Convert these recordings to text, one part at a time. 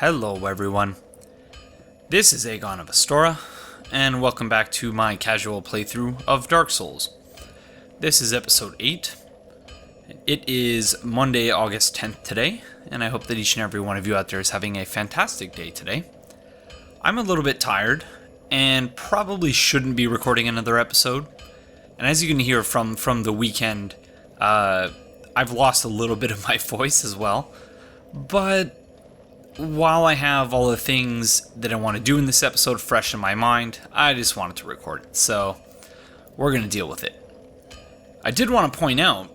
Hello everyone, this is Aegon of Astora, and welcome back to my casual playthrough of Dark Souls. This is episode 8. It is Monday, August 10th today, and I hope that each and every one of you out there is having a fantastic day today. I'm a little bit tired, and probably shouldn't be recording another episode, and as you can hear from the weekend, I've lost a little bit of my voice as well, but while I have all the things that I want to do in this episode fresh in my mind, I just wanted to record it, so we're going to deal with it. I did want to point out,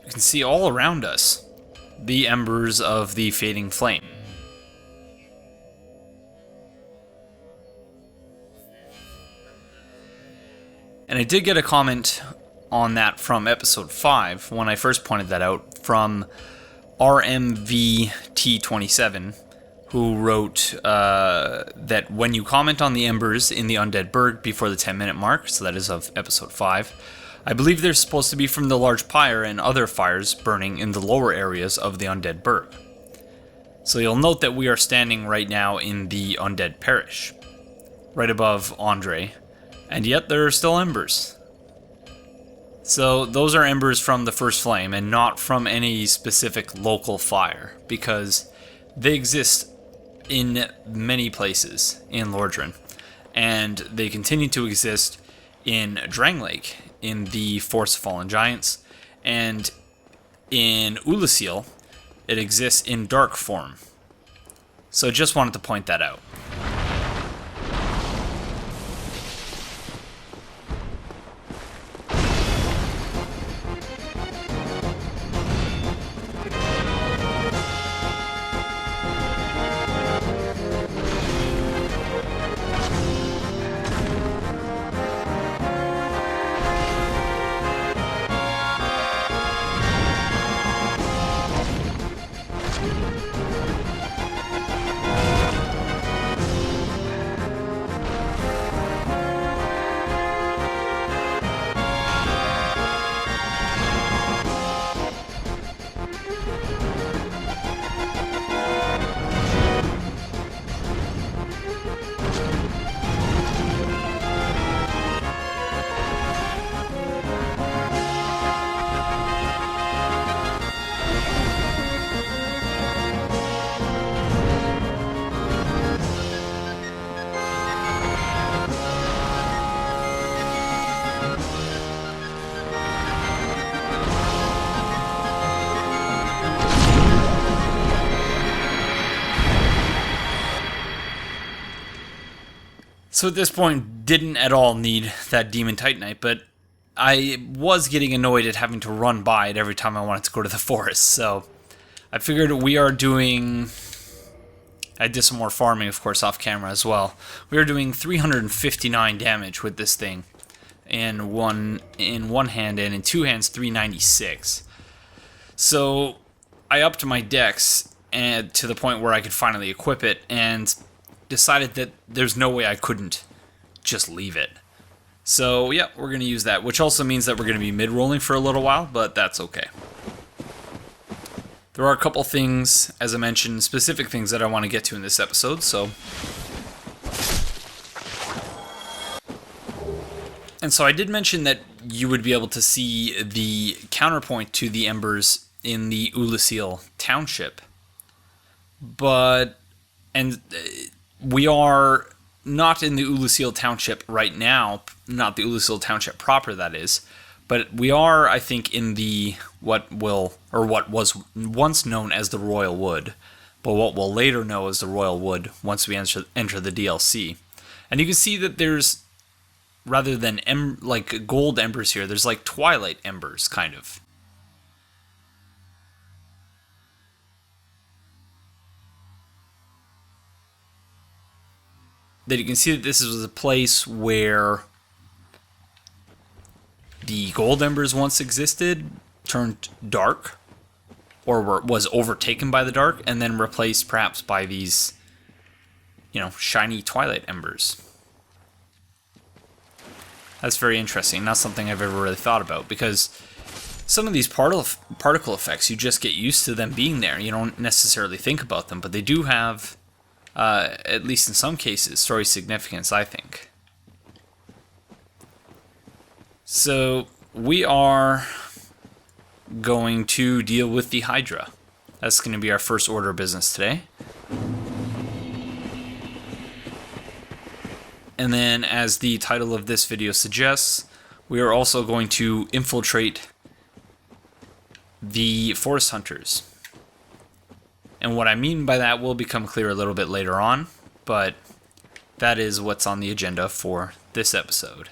you can see all around us the embers of the fading flame. And I did get a comment on that from episode 5 when I first pointed that out from RMVT27, who wrote that when you comment on the embers in the Undead Burg before the 10-minute mark, so that is of episode 5, I believe they're supposed to be from the large pyre and other fires burning in the lower areas of the Undead Burg. So you'll note that we are standing right now in the Undead Parish, right above Andre, and yet there are still embers. So those are embers from the first flame and not from any specific local fire, because they exist in many places in Lordran, and they continue to exist in Drangleic, in the Force of Fallen Giants, and in Ulasil, it exists in dark form. So just wanted to point that out. So at this point, didn't at all need that Demon Titanite, but I was getting annoyed at having to run by it every time I wanted to go to the forest, so I figured we are doing... I did some more farming, of course, off camera as well. We are doing 359 damage with this thing in one hand, and in two hands, 396. So I upped my dex and to the point where I could finally equip it, and decided that there's no way I couldn't just leave it. So yeah, we're going to use that, which also means that we're going to be mid-rolling for a little while, but that's okay. There are a couple things, as I mentioned, specific things that I want to get to in this episode, so... And so I did mention that you would be able to see the counterpoint to the embers in the Ulasil township, but... we are not in the Ulasil township right now, not the Ulasil township proper, that is, but we are, I think, in the what was once known as the Royal Wood, but what we'll later know as the Royal Wood once we enter the DLC. And you can see that there's, rather than like gold embers here, there's like twilight embers, kind of. That you can see that this is a place where the gold embers once existed, turned dark, or was overtaken by the dark, and then replaced perhaps by these, shiny twilight embers. That's very interesting. Not something I've ever really thought about, because some of these particle effects, you just get used to them being there. You don't necessarily think about them, but they do have, at least in some cases, story significance, I think. So we are going to deal with the Hydra. That's going to be our first order of business today. And then, as the title of this video suggests, we are also going to infiltrate the forest hunters. And what I mean by that will become clear a little bit later on, but that is what's on the agenda for this episode.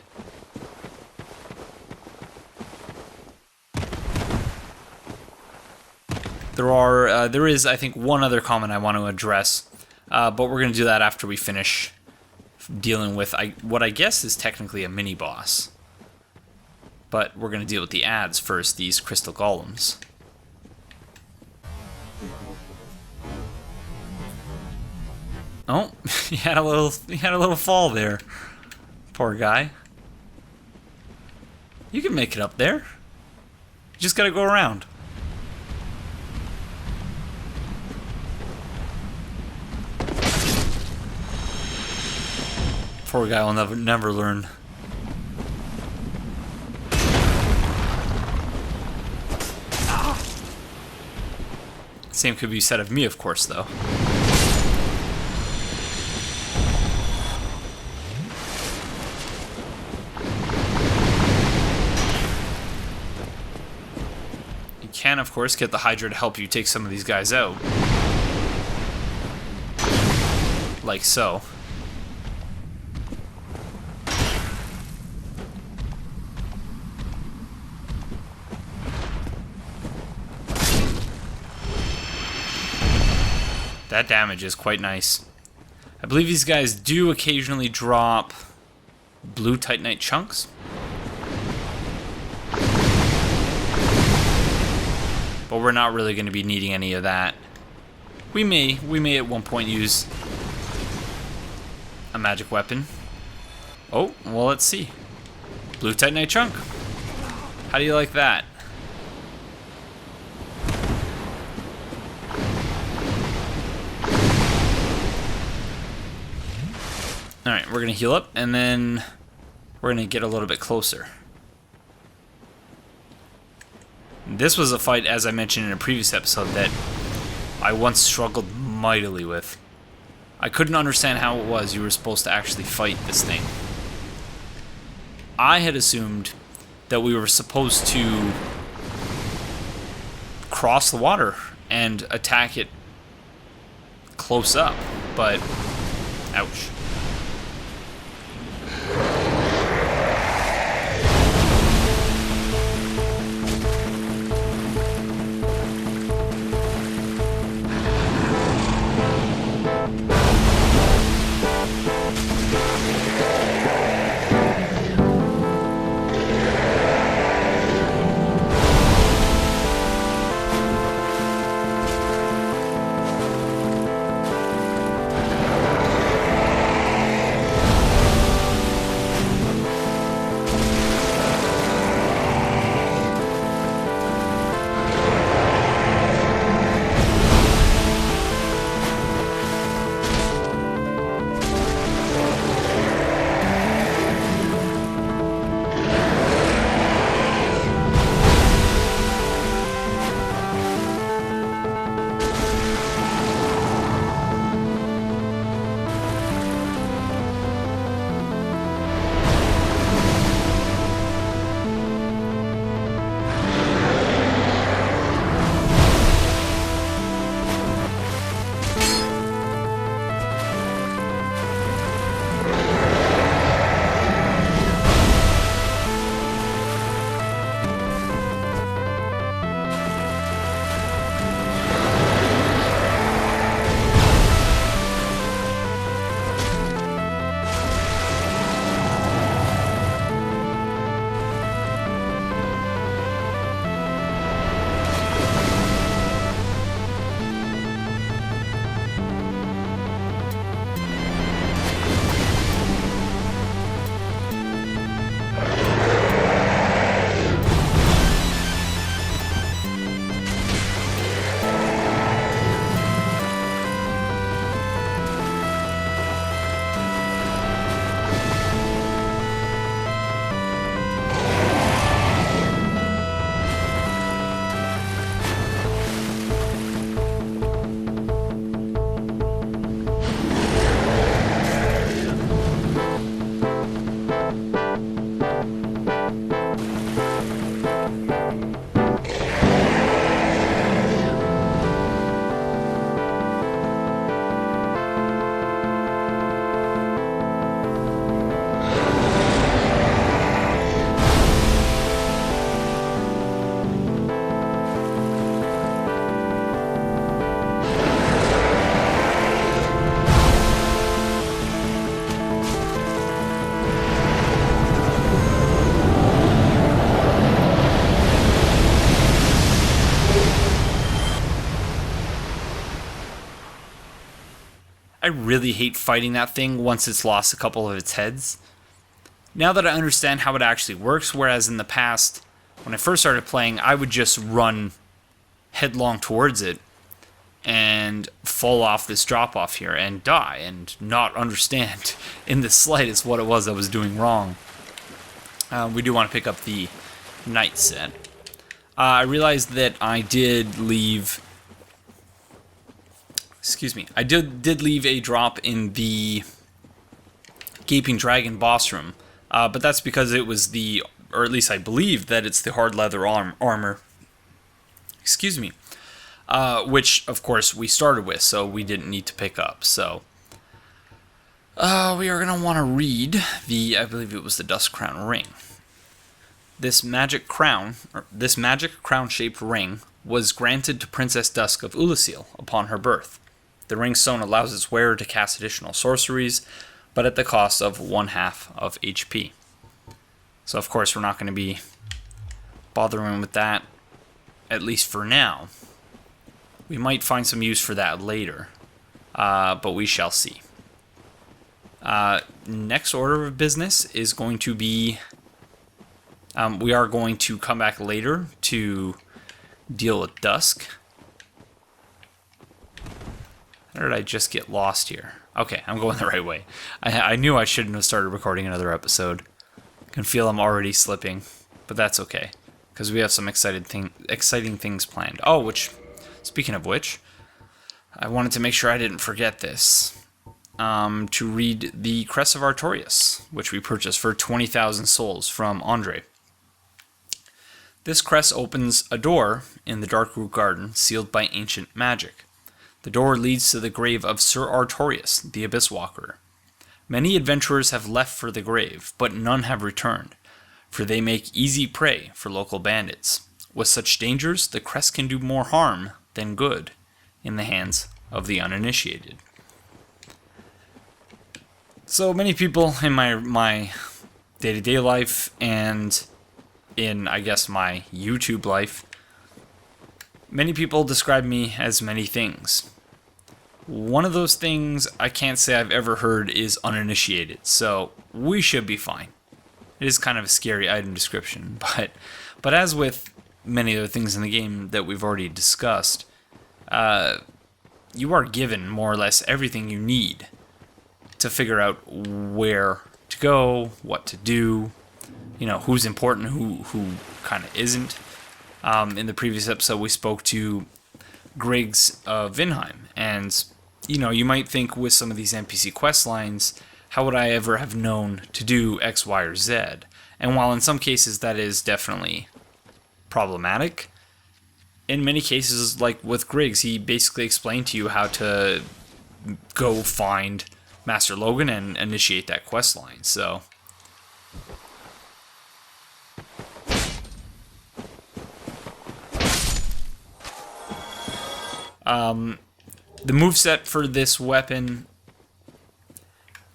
There is, I think, one other comment I want to address, but we're going to do that after we finish dealing with what I guess is technically a mini-boss. But we're going to deal with the ads first, these crystal golems. Oh, he had a little fall there. Poor guy. You can make it up there. You just got to go around. Poor guy will never learn. Same could be said of me, of course, though. You can, of course, get the Hydra to help you take some of these guys out. Like so. That damage is quite nice. I believe these guys do occasionally drop blue Titanite chunks. But we're not really going to be needing any of that. We may at one point use a magic weapon. Oh, well, let's see. Blue Titanite chunk. How do you like that? Alright, we're going to heal up, and then we're going to get a little bit closer. This was a fight, as I mentioned in a previous episode, that I once struggled mightily with. I couldn't understand how it was you were supposed to actually fight this thing. I had assumed that we were supposed to cross the water and attack it close up, but ouch. I really hate fighting that thing once it's lost a couple of its heads. Now that I understand how it actually works, whereas in the past, when I first started playing, I would just run headlong towards it and fall off this drop-off here and die and not understand in the slightest what it was I was doing wrong. We do want to pick up the knight set. I realized that I did leave... Excuse me. I did leave a drop in the Gaping Dragon boss room. But that's because it was the... Or at least I believe that it's the hard leather armor. Excuse me. Which, of course, we started with, so we didn't need to pick up. So, we are going to want to read the... I believe it was the Dust Crown ring. This magic crown-shaped ring was granted to Princess Dusk of Ulasil upon her birth. The ring stone allows its wearer to cast additional sorceries, but at the cost of 1/2 of HP. So of course we're not going to be bothering with that, at least for now. We might find some use for that later, but we shall see. Next order of business is going to be... we are going to come back later to deal with Dusk. How did I just get lost here? Okay, I'm going the right way. I knew I shouldn't have started recording another episode. I can feel I'm already slipping, but that's okay, because we have some exciting things planned. Oh, speaking of which, I wanted to make sure I didn't forget this. To read the Crest of Artorias, which we purchased for 20,000 souls from Andre. This crest opens a door in the Darkroot garden sealed by ancient magic. The door leads to the grave of Sir Artorias, the Abyss Walker. Many adventurers have left for the grave, but none have returned, for they make easy prey for local bandits. With such dangers, the crest can do more harm than good in the hands of the uninitiated. So many people in my day-to-day life and in, I guess, my YouTube life, many people describe me as many things. One of those things I can't say I've ever heard is uninitiated, so we should be fine. It is kind of a scary item description, but as with many other things in the game that we've already discussed, you are given more or less everything you need to figure out where to go, what to do, you know, who's important, who kind of isn't. In the previous episode, we spoke to Griggs of Vinheim, and, you know, you might think with some of these NPC quest lines, how would I ever have known to do X, Y, or Z? And while in some cases that is definitely problematic, in many cases, like with Griggs, he basically explained to you how to go find Master Logan and initiate that quest line, so... the moveset for this weapon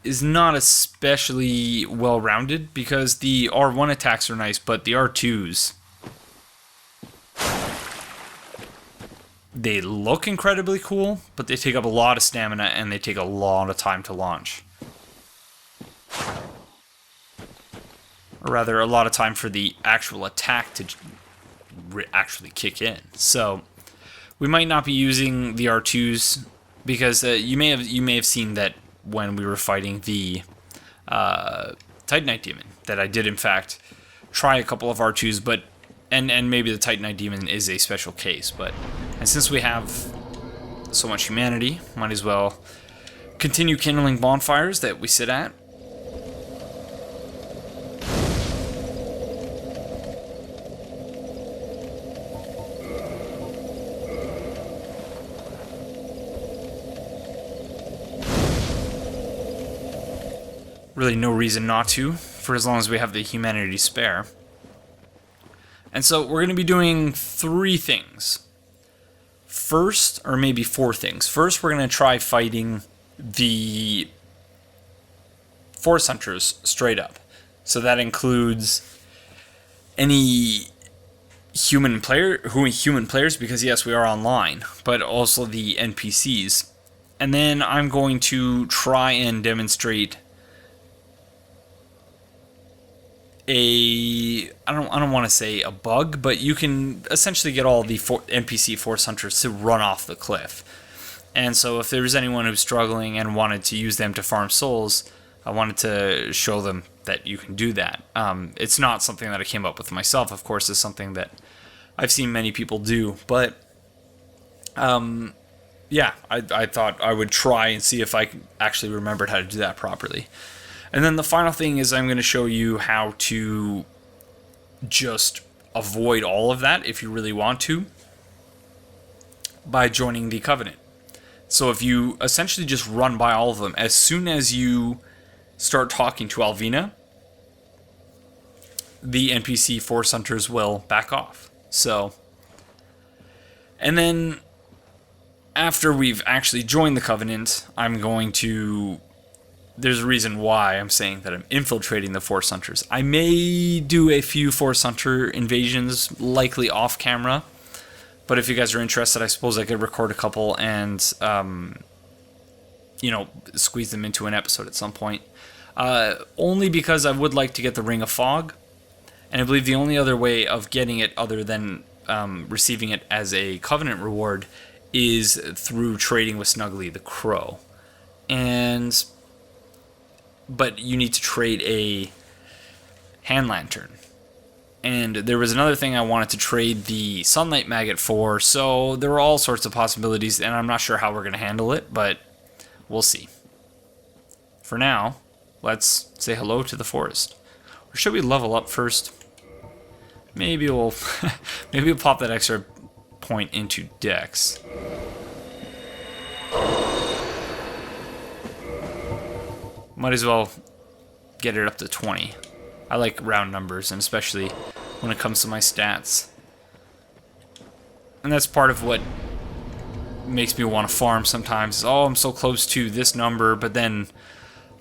is not especially well-rounded, because the R1 attacks are nice, but the R2s, they look incredibly cool, but they take up a lot of stamina and they take a lot of time to launch. Or rather, a lot of time for the actual attack to actually kick in. So we might not be using the R2s, because you may have seen that when we were fighting the Titanite Demon, that I did in fact try a couple of R2s, but and maybe the Titanite Demon is a special case, but and since we have so much humanity, might as well continue kindling bonfires that we sit at. Really no reason not to, for as long as we have the humanity to spare. And so we're going to be doing 3 things. First, or maybe 4 things. First, we're going to try fighting the Forest Hunters straight up. So that includes any human players, because yes, we are online, but also the NPCs. And then I'm going to try and demonstrate I don't want to say a bug, but you can essentially get all the NPC Force Hunters to run off the cliff. And so if there's anyone who's struggling and wanted to use them to farm souls, I wanted to show them that you can do that. It's not something that I came up with myself, of course. It's something that I've seen many people do. But, yeah, I thought I would try and see if I actually remembered how to do that properly. And then the final thing is I'm going to show you how to just avoid all of that if you really want to by joining the Covenant. So if you essentially just run by all of them, as soon as you start talking to Alvina, the NPC Force Hunters will back off. So, and then after we've actually joined the Covenant, I'm going to... There's a reason why I'm saying that I'm infiltrating the Force Hunters. I may do a few Force Hunter invasions, likely off camera. But if you guys are interested, I suppose I could record a couple and, you know, squeeze them into an episode at some point. Only because I would like to get the Ring of Fog. And I believe the only other way of getting it other than receiving it as a Covenant reward is through trading with Snuggly the Crow. But you need to trade a hand lantern. And there was another thing I wanted to trade the Sunlight Maggot for, so there were all sorts of possibilities, and I'm not sure how we're going to handle it, but we'll see. For now, let's say hello to the forest. Or should we level up first? Maybe we'll pop that extra point into Dex. Might as well get it up to 20. I like round numbers, and especially when it comes to my stats. And that's part of what makes me want to farm sometimes. Is, oh, I'm so close to this number, but then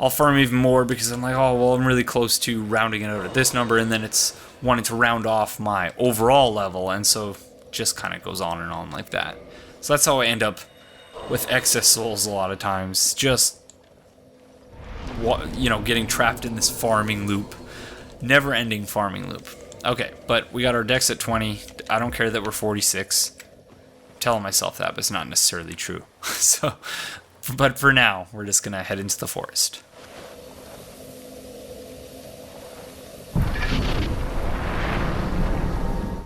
I'll farm even more because I'm like, oh, well, I'm really close to rounding it out at this number, and then it's wanting to round off my overall level, and so it just kind of goes on and on like that. So that's how I end up with excess souls a lot of times. Just, you know, getting trapped in this farming loop. Never-ending farming loop. Okay, but we got our dex at 20. I don't care that we're 46. I'm telling myself that, but it's not necessarily true. So, but for now, we're just gonna head into the forest.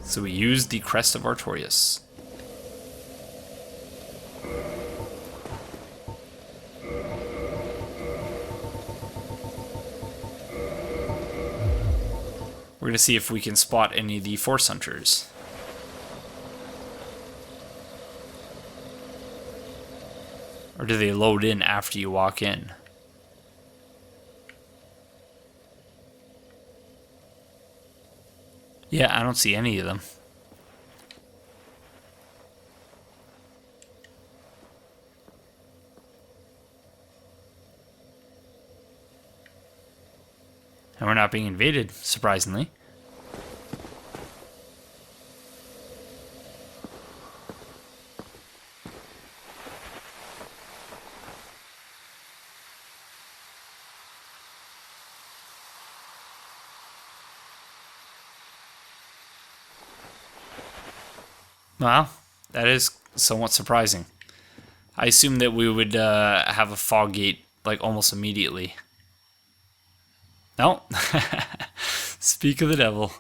So we use the Crest of Artorias. We're going to see if we can spot any of the Force Hunters. Or do they load in after you walk in? Yeah, I don't see any of them. And we're not being invaded, surprisingly. Well, that is somewhat surprising. I assumed that we would have a fog gate like almost immediately. No. Speak of the devil.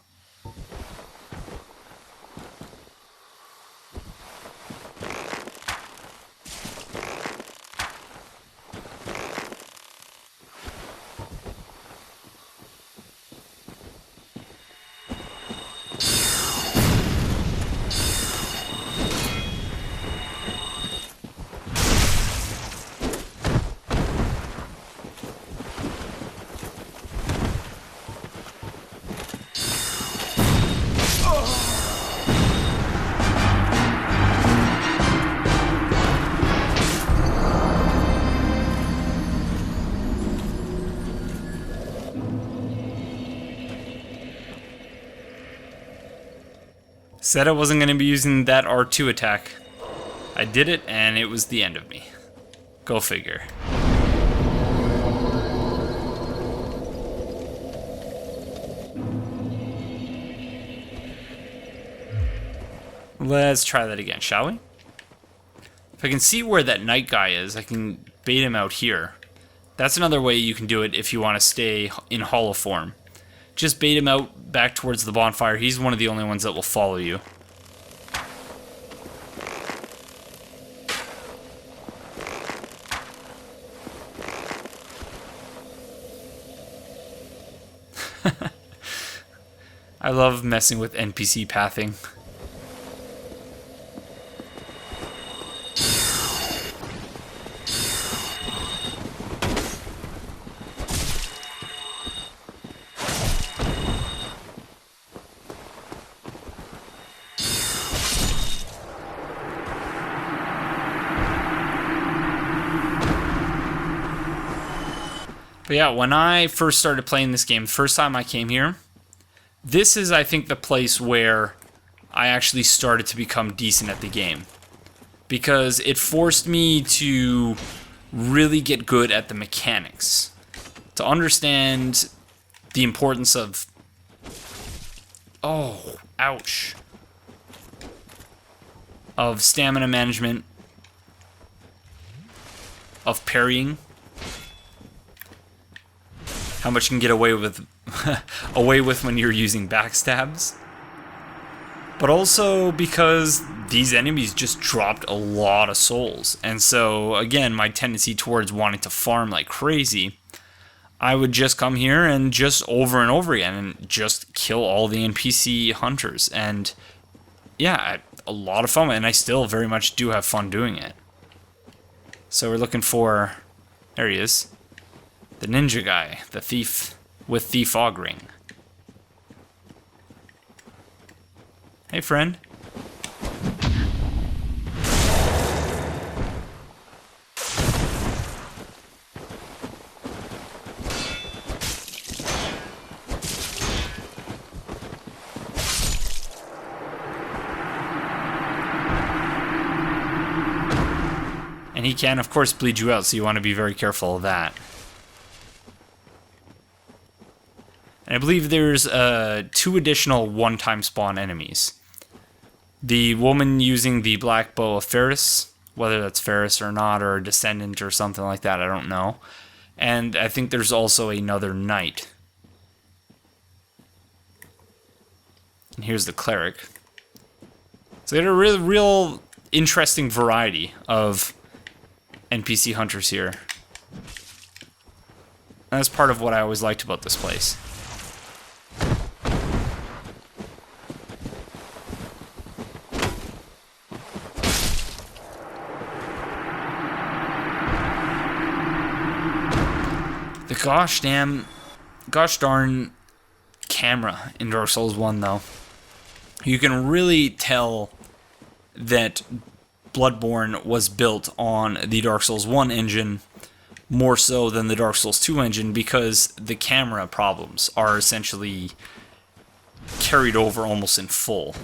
Said I wasn't going to be using that R2 attack. I did it, and it was the end of me. Go figure. Let's try that again, shall we? If I can see where that knight guy is, I can bait him out here. That's another way you can do it if you want to stay in hollow form. Just bait him out back towards the bonfire. He's one of the only ones that will follow you. I love messing with NPC pathing. But yeah, when I first started playing this game, the first time I came here, this is, I think, the place where I actually started to become decent at the game. Because it forced me to really get good at the mechanics. To understand the importance of... Oh, ouch. Of stamina management. Of parrying. How much you can get away with when you're using backstabs. But also because these enemies just dropped a lot of souls. And so, again, my tendency towards wanting to farm like crazy, I would just come here and just over and over again and just kill all the NPC hunters. And yeah, a lot of fun. And I still very much do have fun doing it. So we're looking for... There he is. The ninja guy, the thief with the fog ring. Hey, friend. And he can, of course, bleed you out, so you want to be very careful of that. And I believe there's 2 additional one-time spawn enemies. The woman using the black bow of Ferris, whether that's Ferris or not, or a descendant or something like that, I don't know. And I think there's also another knight. And here's the cleric. So they got a real interesting variety of NPC hunters here. And that's part of what I always liked about this place. The gosh darn camera in Dark Souls 1, though. You can really tell that Bloodborne was built on the Dark Souls 1 engine more so than the Dark Souls 2 engine, because the camera problems are essentially carried over almost in full.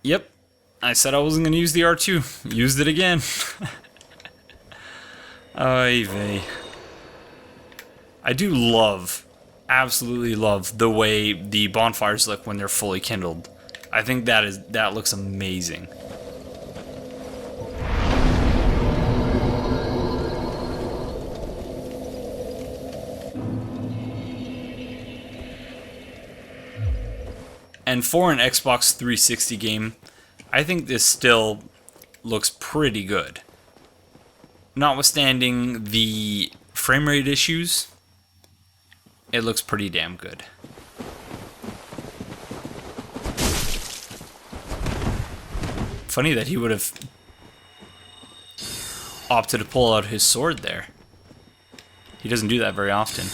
Yep, I said I wasn't going to use the R2. Used it again. Oy vey. I do absolutely love the way the bonfires look when they're fully kindled. I think that looks amazing. And for an Xbox 360 game, I think this still looks pretty good. Notwithstanding the frame rate issues, it looks pretty damn good. Funny that he would have opted to pull out his sword there. He doesn't do that very often.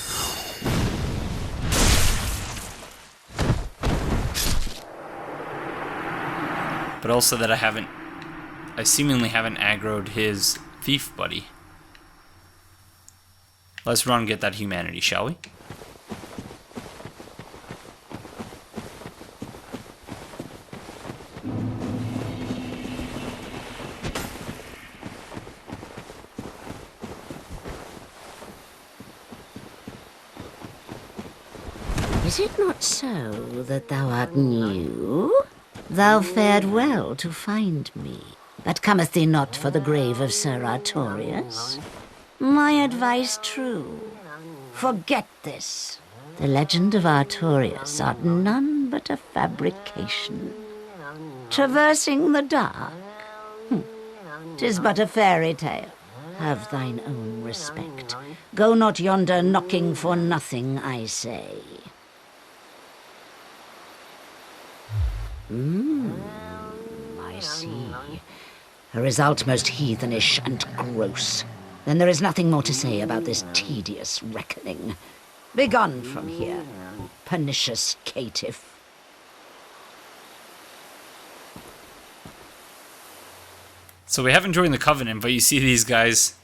But also that I seemingly haven't aggroed his thief buddy. Let's run and get that humanity, shall we? Is it not so that thou art new? Thou fared well to find me. But cometh thee not for the grave of Sir Artorius? My advice true. Forget this. The legend of Artorius art none but a fabrication. Traversing the dark? 'Tis but a fairy tale. Have thine own respect. Go not yonder knocking for nothing, I say. I see. A result most heathenish and gross. Then there is nothing more to say about this tedious reckoning. Begone from here, pernicious caitiff. So we haven't joined the Covenant, but you see these guys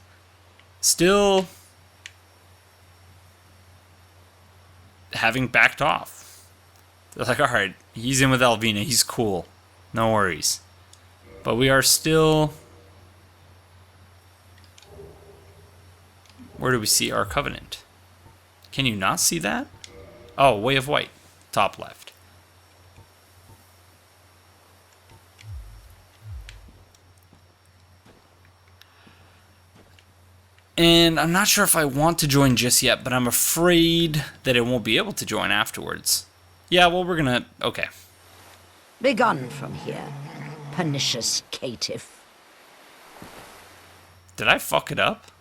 still having backed off. They're like, alright, he's in with Alvina, he's cool. No worries. But we are still... Where do we see our Covenant? Can you not see that? Oh, Way of White. Top left. And I'm not sure if I want to join just yet, but I'm afraid that I won't be able to join afterwards. Yeah, well, we're gonna... Okay. Begone from here, pernicious caitiff. Did I fuck it up?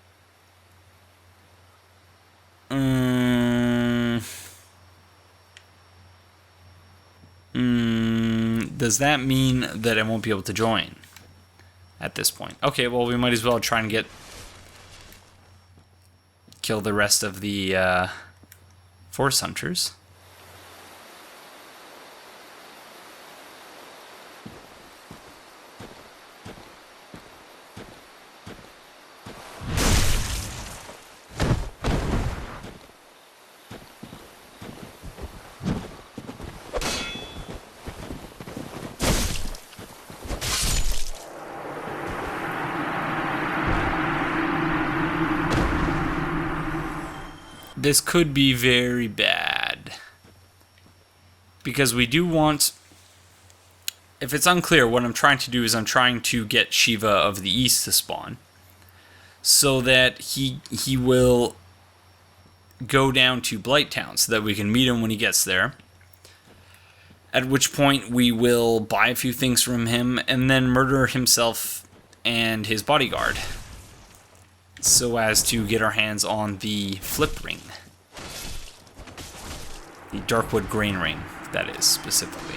Does that mean that I won't be able to join at this point? Okay, well, we might as well try and kill the rest of the Force Hunters. This could be very bad. Because we do want... If it's unclear, what I'm trying to do is I'm trying to get Shiva of the East to spawn. So that he will go down to Blighttown so that we can meet him when he gets there. At which point we will buy a few things from him and then murder himself and his bodyguard. So as to get our hands on the flip ring. The Darkwood grain ring, that is, specifically.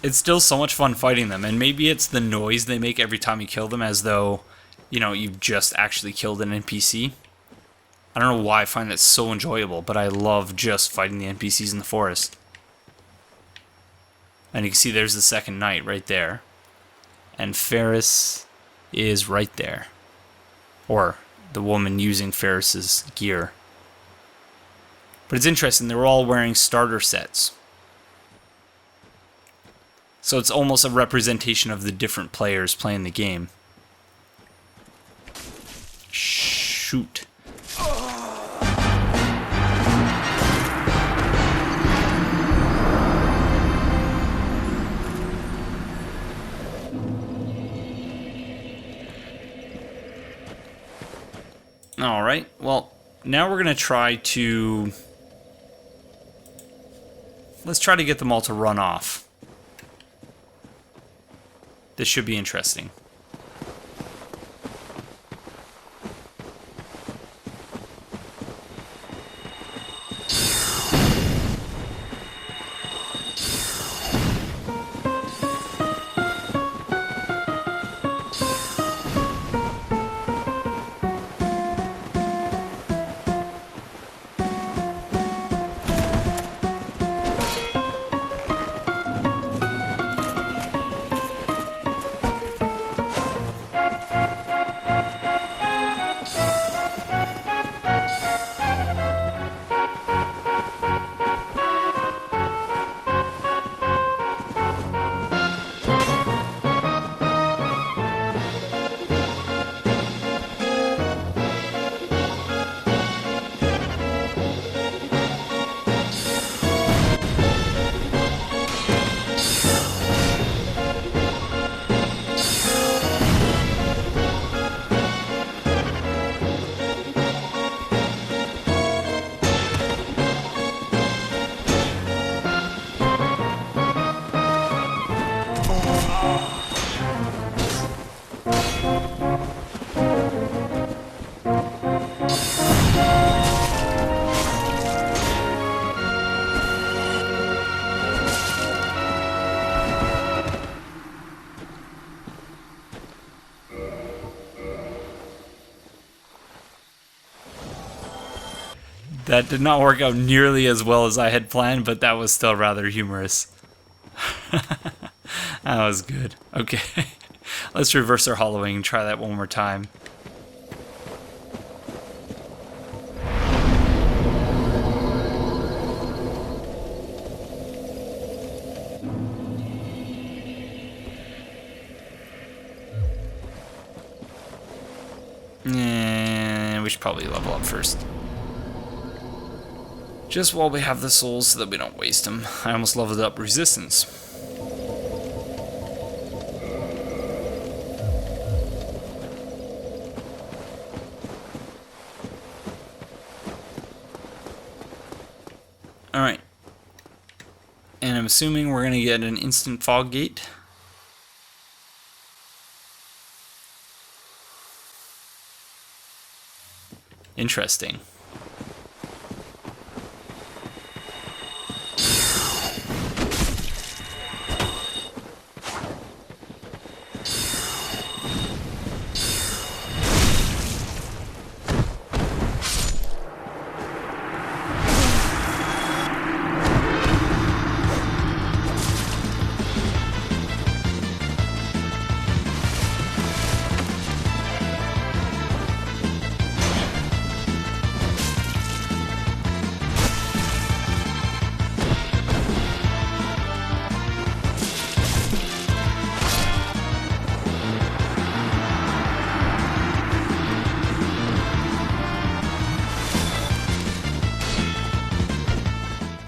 It's still so much fun fighting them, and maybe it's the noise they make every time you kill them, as though, you know, you've just actually killed an NPC. I don't know why I find that so enjoyable, but I love just fighting the NPCs in the forest. And you can see there's the second knight right there. And Ferris is right there. Or the woman using Ferris's gear. But it's interesting, they were all wearing starter sets. So it's almost a representation of the different players playing the game. Shoot. Alright, well, now we're going to try to... Let's try to get them all to run off. This should be interesting. That did not work out nearly as well as I had planned, but that was still rather humorous. That was good. Okay, let's reverse our hollowing and try that one more time. We should probably level up first. Just while we have the souls so that we don't waste them. I almost leveled up resistance. Alright. And I'm assuming we're going to get an instant fog gate. Interesting.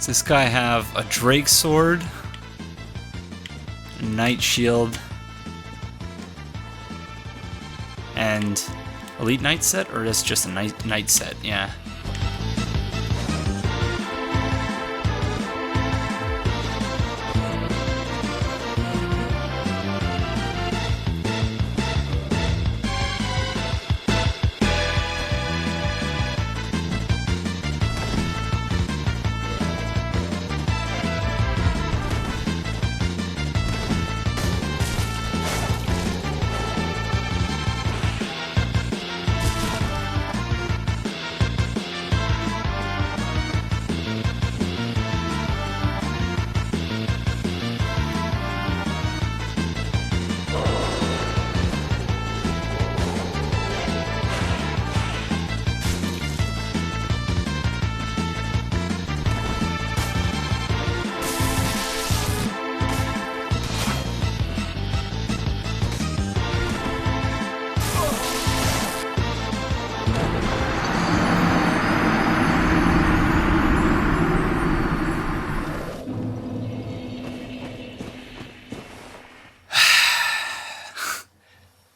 Does this guy have a Drake sword, a Knight shield, and Elite Knight set, or is it just a Knight set? Yeah.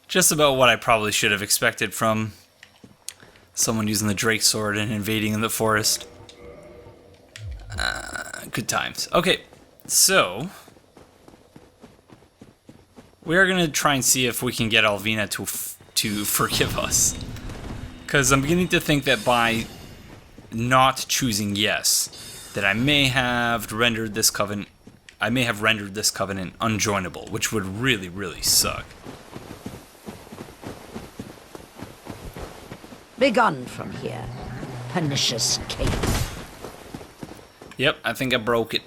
Just about what I probably should have expected from someone using the Drake sword and invading the forest. Good times. Okay, so we are gonna try and see if we can get Alvina to forgive us, because I'm beginning to think that by not choosing yes, that I may have rendered this covenant. I may have rendered this covenant unjoinable, which would really, really suck. Begone from here, pernicious cape. Yep, I think I broke it.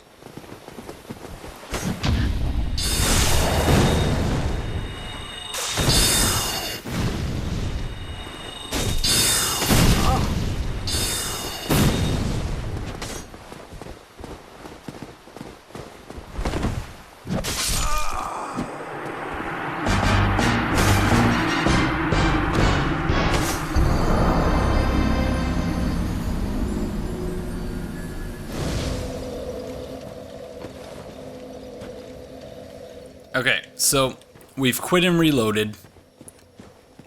Okay, so we've quit and reloaded,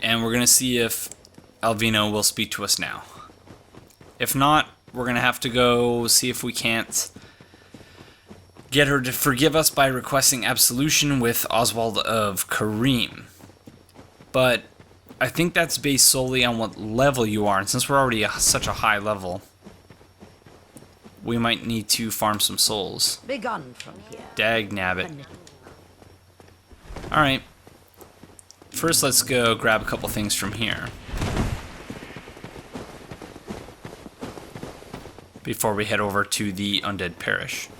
and we're gonna see if Alvina will speak to us now. If not, we're gonna have to go see if we can't get her to forgive us by requesting absolution with Oswald of Kareem. But I think that's based solely on what level you are, and since we're already such a high level, we might need to farm some souls. Begone from here. Dag nabbit. Alright. First, let's go grab a couple things from here. before we head over to the Undead Parish.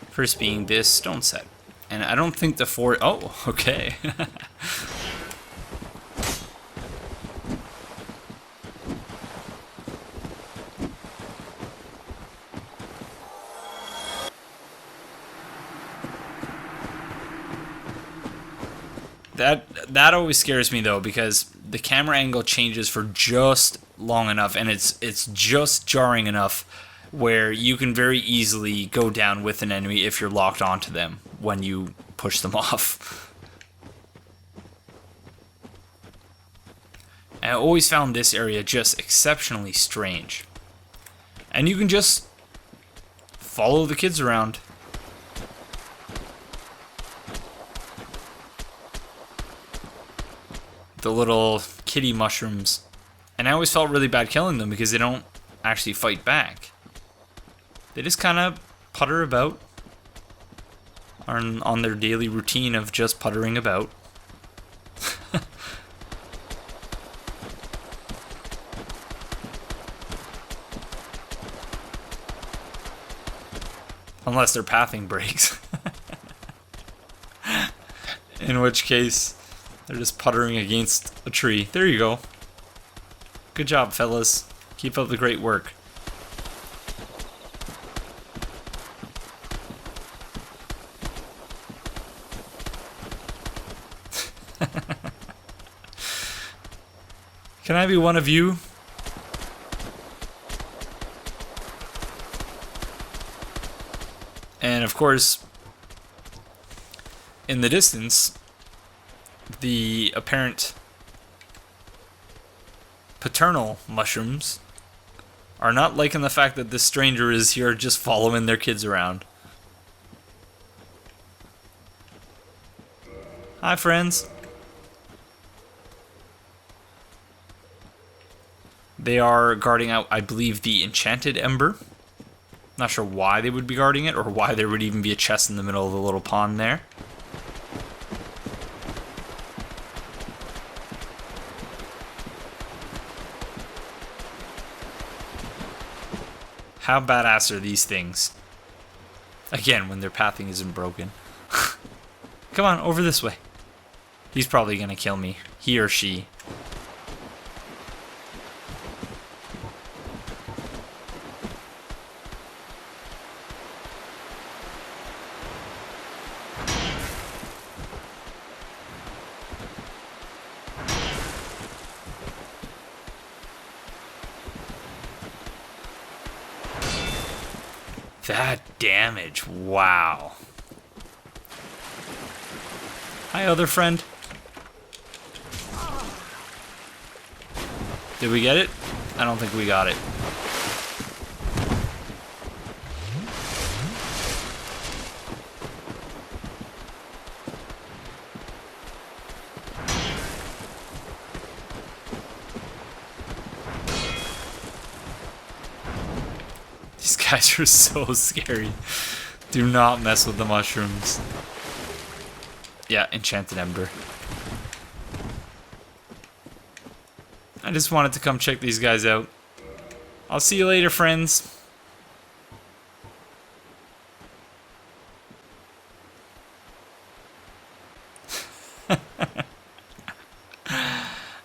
First being this stone set. And I don't think the fort... Oh, okay. That always scares me though, because the camera angle changes for just long enough, and it's just jarring enough where you can very easily go down with an enemy if you're locked onto them when you push them off. I always found this area just exceptionally strange. And you can just follow the kids around. The little kitty mushrooms. And I always felt really bad killing them because they don't actually fight back. They just kind of putter about on their daily routine of just puttering about. Unless their pathing breaks. In which case, they're just puttering against a tree. There you go. Good job, fellas. Keep up the great work. Can I be one of you? And of course, in the distance, the apparent paternal mushrooms are not liking the fact that this stranger is here just following their kids around. Hi, friends. They are guarding out, I believe, the enchanted ember. Not sure why they would be guarding it, or why there would even be a chest in the middle of the little pond there. How badass are these things? Again, when their pathing isn't broken. Come on, over this way. He's probably gonna kill me. He or she. That damage, wow. Hi, other friend. Did we get it? I don't think we got it. These guys are so scary. Do not mess with the mushrooms. Yeah, enchanted ember. I just wanted to come check these guys out. I'll see you later, friends.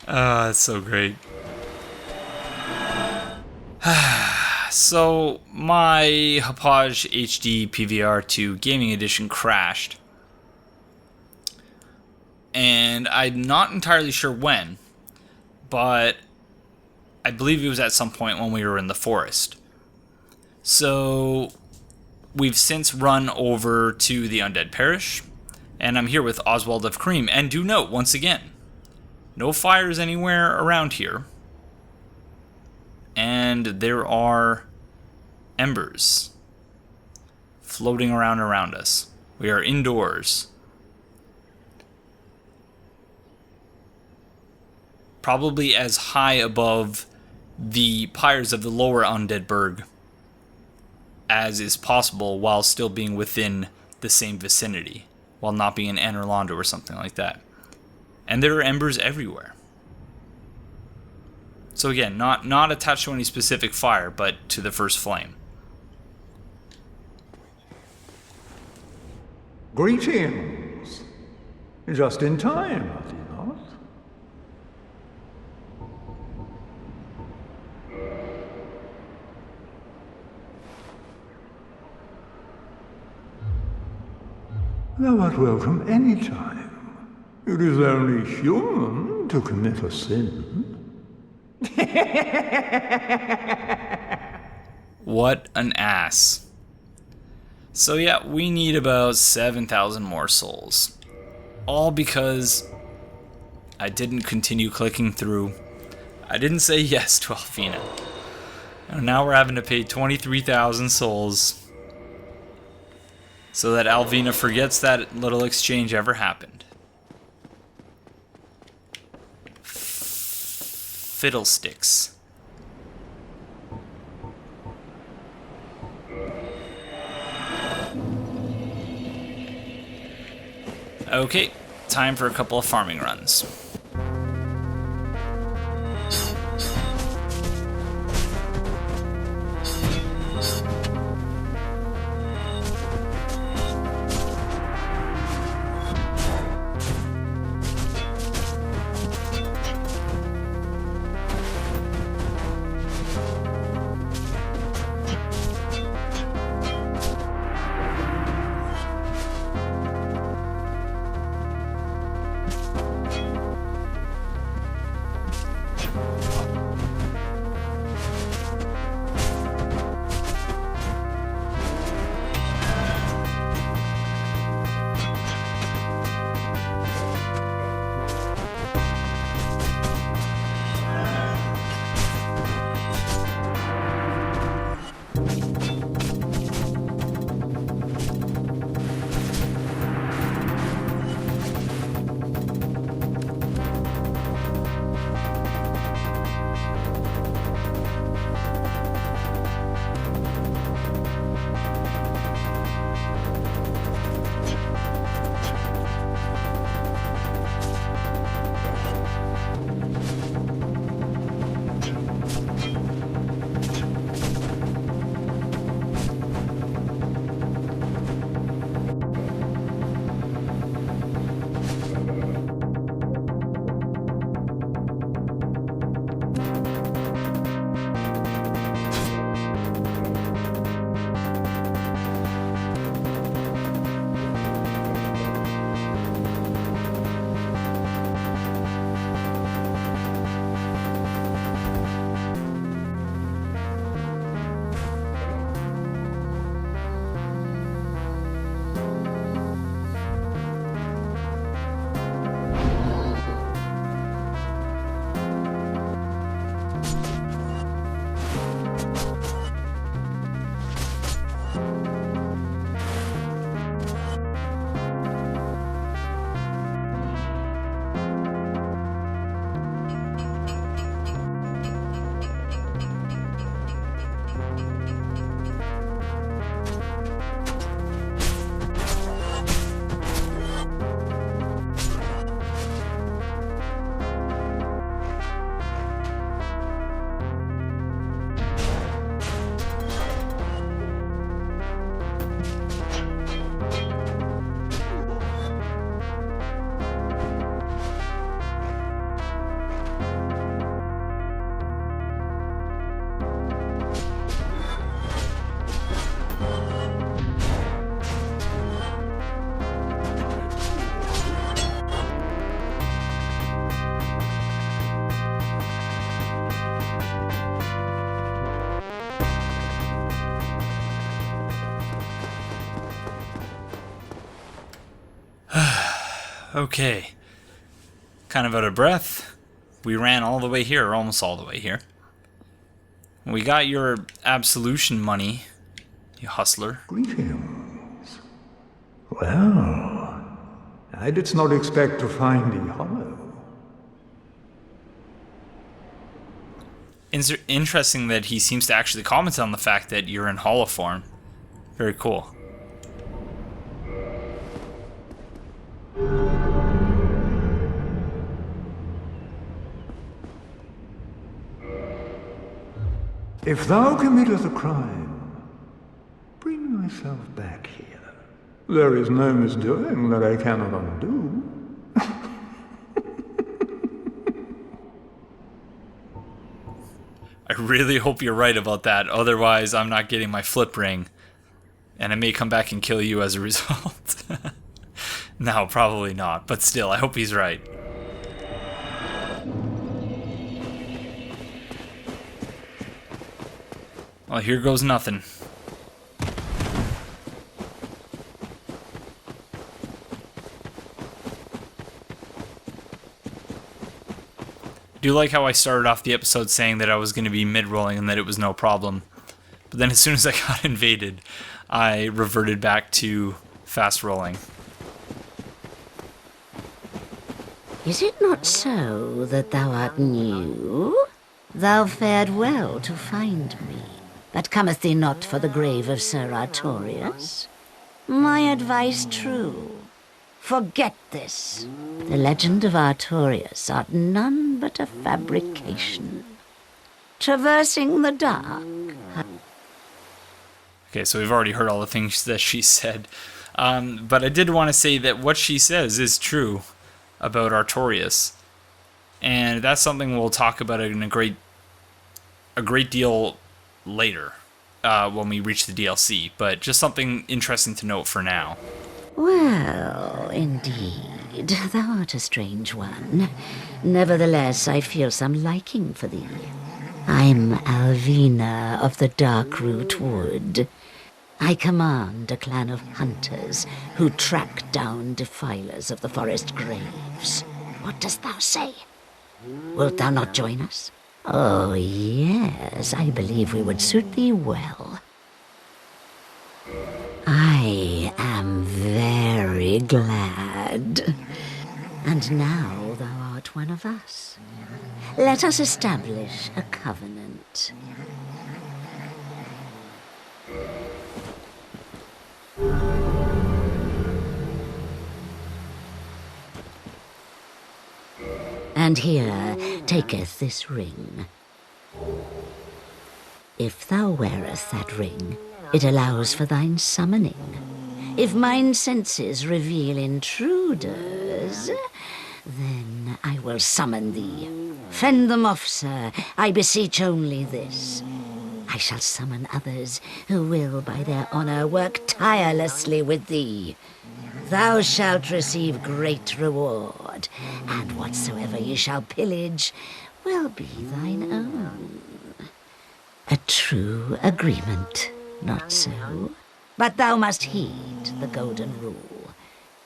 That's so great. So, my Hauppauge HD PVR2 Gaming Edition crashed. And I'm not entirely sure when, but I believe it was at some point when we were in the forest. So, we've since run over to the Undead Parish, and I'm here with Oswald of Cream. And do note, once again, no fires anywhere around here. And there are embers floating around us. We are indoors. Probably as high above the pyres of the lower Undead Burg as is possible, while still being within the same vicinity, while not being in Anorlando or something like that. And there are embers everywhere. So again, not attached to any specific fire, but to the first flame. Greetings. Just in time, are you not? Thou art welcome any time. It is only human to commit a sin. What an ass. So yeah, we need about 7,000 more souls. All because I didn't continue clicking through. I didn't say yes to Alfina. And now we're having to pay 23,000 souls so that Alvina forgets that little exchange ever happened. Fiddlesticks. Okay, time for a couple of farming runs. Okay. Kind of out of breath. We ran all the way here, or almost all the way here. We got your absolution money, you hustler. Greetings. Well, I did not expect to find thee hollow. Interesting that he seems to actually comment on the fact that you're in hollow form. Very cool. If thou committeth a crime, bring thyself back here. There is no misdoing that I cannot undo. I really hope you're right about that, otherwise I'm not getting my flip ring. And I may come back and kill you as a result. No, probably not, but still, I hope he's right. Well, here goes nothing. I do like how I started off the episode saying that I was going to be mid-rolling and that it was no problem. But then as soon as I got invaded, I reverted back to fast rolling. Is it not so that thou art new? Thou fared well to find me, but cometh thee not for the grave of Sir Artorius? My advice true. Forget this. The legend of Artorius art none but a fabrication. Traversing the dark. Okay, so we've already heard all the things that she said. But I did want to say that what she says is true about Artorius. And that's something we'll talk about in a great deal later, when we reach the DLC. But just something interesting to note for now. Well, indeed, thou art a strange one. Nevertheless, I feel some liking for thee. I'm Alvina of the Darkroot Wood. I command a clan of hunters who track down defilers of the forest graves. What dost thou say? Wilt thou not join us? Oh, yes, I believe we would suit thee well. I am very glad. And now thou art one of us. Let us establish a covenant. And here taketh this ring. If thou wearest that ring, it allows for thine summoning. If mine senses reveal intruders, then I will summon thee. Fend them off, sir. I beseech only this. I shall summon others who will, by their honor, work tirelessly with thee. Thou shalt receive great reward, and whatsoever ye shall pillage will be thine own. A true agreement, not so? But thou must heed the golden rule.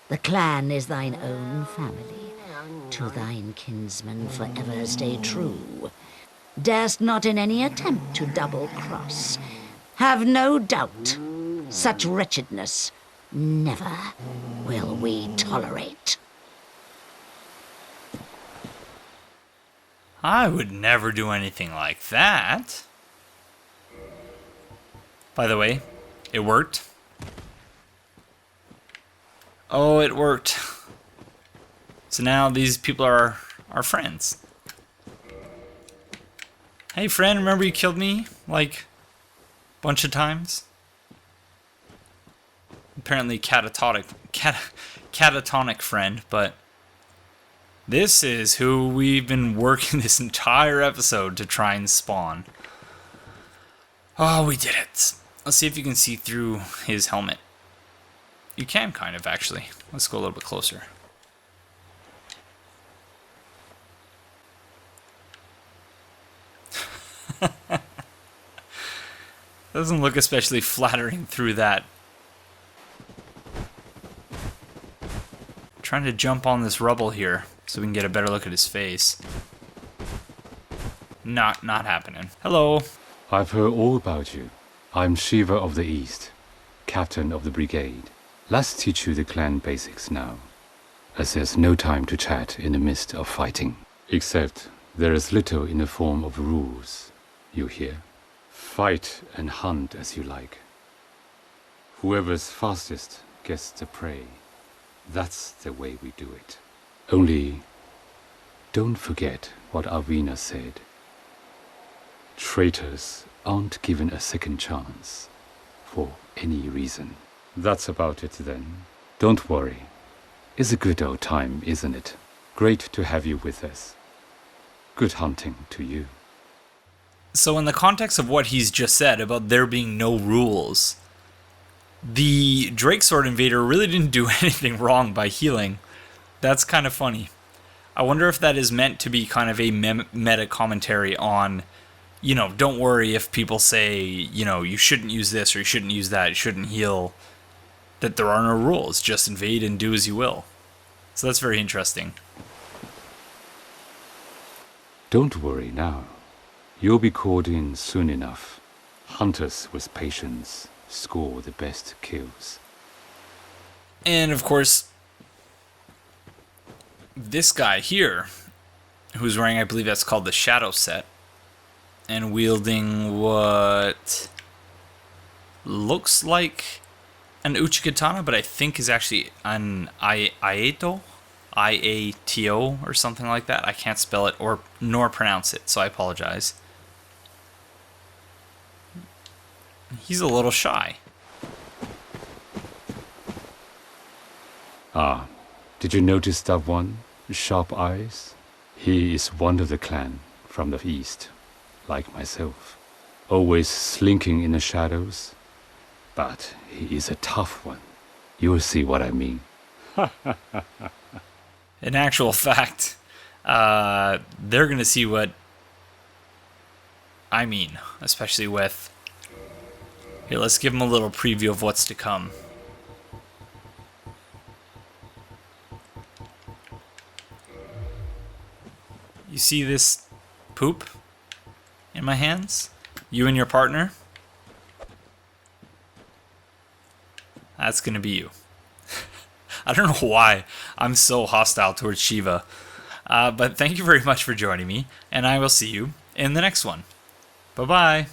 The clan is thine own family. To thine kinsman forever stay true. Darest not in any attempt to double-cross. Have no doubt, such wretchedness never will we tolerate. I would never do anything like that. By the way, it worked. Oh, it worked. So now these people are our friends. Hey friend, remember you killed me like a bunch of times? Apparently catatonic friend, but this is who we've been working this entire episode to try and spawn. Oh, we did it. Let's see if you can see through his helmet. You can kind of, actually. Let's go a little bit closer. Doesn't look especially flattering through that. Trying to jump on this rubble here so we can get a better look at his face. Not happening. Hello. I've heard all about you. I'm Shiva of the East, captain of the brigade. Let's teach you the clan basics now, as there's no time to chat in the midst of fighting. Except there is little in the form of rules, you hear? Fight and hunt as you like. Whoever's fastest gets the prey. That's the way we do it. Only, don't forget what Arvina said. Traitors aren't given a second chance for any reason. That's about it then. Don't worry. It's a good old time, isn't it? Great to have you with us. Good hunting to you. So in the context of what he's just said about there being no rules, the Drake Sword Invader really didn't do anything wrong by healing. That's kind of funny. I wonder if that is meant to be kind of a meta commentary on, don't worry if people say, you shouldn't use this or you shouldn't use that, you shouldn't heal, that there are no rules, just invade and do as you will. So that's very interesting. Don't worry now. You'll be called in soon enough. Hunters with patience score the best kills. And of course, this guy here, who's wearing, I believe that's called the Shadow Set, and wielding what looks like an Uchikatana, but I think is actually an Iato? I-A-T-O or something like that. I can't spell it nor pronounce it, so I apologize. He's a little shy. Ah, did you notice that one? Sharp eyes? He is one of the clan from the east, like myself. Always slinking in the shadows. But he is a tough one. You'll see what I mean. In actual fact, they're going to see what I mean, especially with... Here, let's give them a little preview of what's to come. You see this poop in my hands? You and your partner? That's going to be you. I don't know why I'm so hostile towards Shiva. But thank you very much for joining me, and I will see you in the next one. Bye-bye.